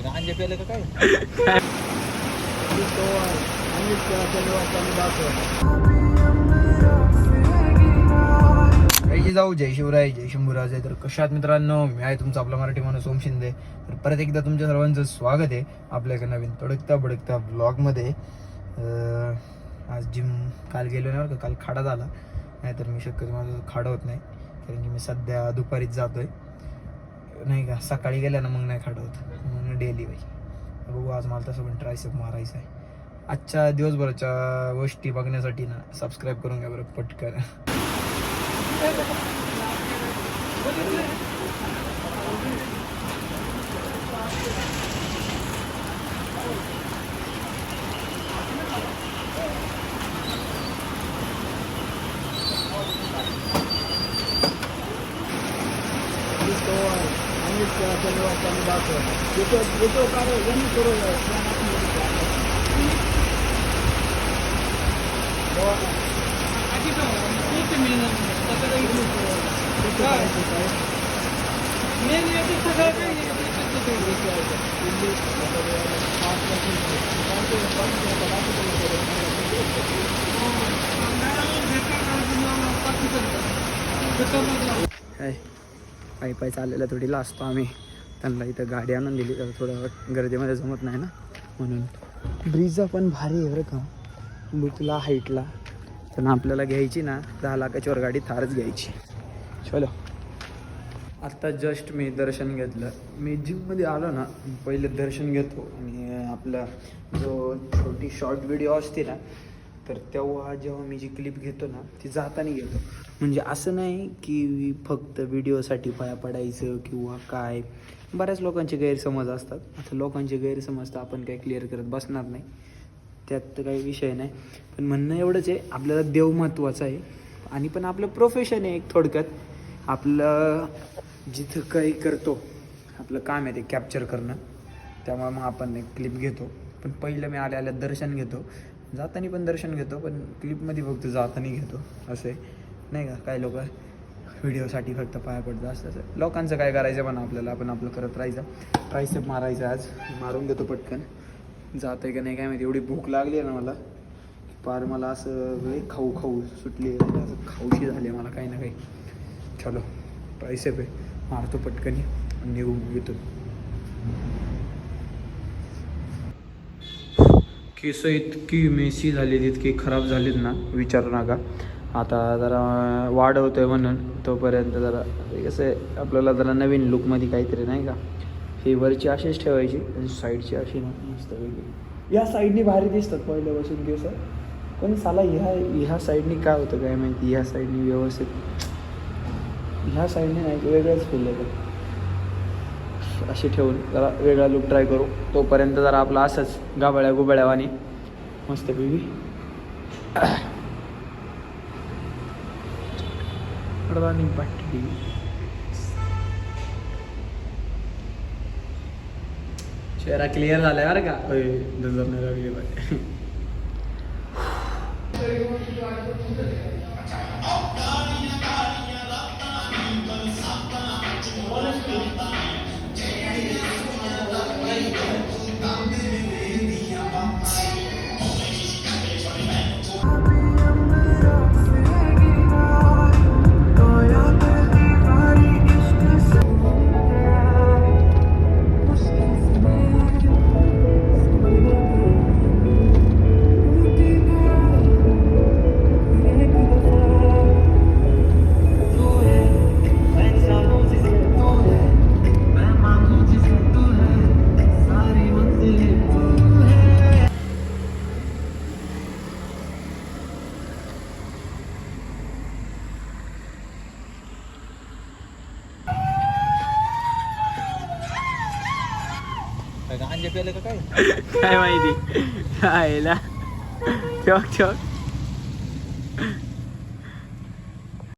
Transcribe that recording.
अंजे पेले का काय जाऊ. जय शिवराय, जय शंभूराज आहे. तर कशात मित्रांनो, मी आहे तुमचा आपला मराठी माणूस ओम शिंदे. तर परत एकदा तुमच्या सर्वांचं स्वागत आहे आपल्या एका नवीन तडकता बडकता ब्लॉगमध्ये. आज जिम काल गेलो नाही बरं का, काल खाडा झाला. नाहीतर मी शक्यतो माझं खाडा होत नाही, कारण की मी सध्या दुपारीच जातोय नाही का. सकाळी गेल्या ना मग नाही खाडा होत, मग डेली बाई बघू. आज मला तसं पण ट्रायसेप मारायचं आहे. आजच्या दिवसभराच्या गोष्टी बघण्यासाठी ना सबस्क्राईब करून घ्या बरं पटकन. पायी पायी चाललेला थोडी लाजतो आम्ही. त्यांना इथं गाडी आणून दिली तर थोडं गर्दीमध्ये जमत नाही ना, म्हणून. ब्रिजचा पण भारी आहे बरं का, बुटला हाईटला. पण आपल्याला घ्यायची ना 10 लाखाची वर गाडी थारच घ्यायची. चलो. आत्ता जस्ट मी दर्शन घेतलं. मी जिममध्ये आलो ना पहिले दर्शन घेतो, आणि आपला जो छोटी शॉर्ट व्हिडिओ असते ना, तर तेव्हा जेव्हा मी जी क्लिप घेतो ना ती जाताना घेतो. म्हणजे असं नाही की फक्त व्हिडिओसाठी पाया पडायचं किंवा काय. बऱ्याच लोकांचे गैरसमज असतात. आता लोकांचे गैरसमज तर आपण काही क्लिअर करत बसणार नाही, त्यात तर काही विषय नाही. पण म्हणणं एवढंच आहे, आपल्याला देव महत्त्वाचं आहे, आणि पण आपलं प्रोफेशन आहे एक थोडक्यात. आपलं जिथं काही करतो आपलं काम आहे ते कॅप्चर करणं, त्यामुळे मग आपण एक क्लिप घेतो. पण पहिलं मी आल्या दर्शन घेतो, जाताना पण दर्शन घेतो, पण क्लिपमध्ये फक्त जाताना घेतो. असं आहे नाही का. काही लोक व्हिडिओसाठी फक्त पाया पडतं असं. लोकांचं काय करायचं पण आपल्याला, आपण आपलं करत राहायचं. ट्रायसेप मारायचं आज मारून घेतो पटकन. जात आहे का नाही काय माहिती. एवढी भूक लागली आहे ना मला, पार मला असं खाऊ खाऊ सुटली आहे, असं खाऊशी झाली आहे मला काही ना काही. चलो ट्रायसेप आहे, मारतो पटकन निघून घेतो. केस इतकी मेसी झालीत, इतकी खराब झालीत ना विचारू नका. आता जरा वाढवतोय म्हणून तोपर्यंत जरा कसं आहे, आपल्याला जरा नवीन लुकमध्ये काहीतरी नाही का. ही वरची अशीच ठेवायची आणि साईडची अशी ना मस्त वेगळी. या साईडनी भारी दिसतात पहिल्यापासून केस, पण साला ह्या साईडनी काय होतं काय माहिती. ह्या साईडनी व्यवस्थित, ह्या साईडने नाही वेगळंच फील येतं. अशी ठेवून जरा वेगळा लुक ट्राय करू. तोपर्यंत जरा आपला असंच गाबळ्या गुबळ्यावानी मस्त बेबी. पाठी चेहरा क्लिअर झालाय बरं का. नजर नाही लागली बाय. अंजे पेले का काय माहिती. आयला चौक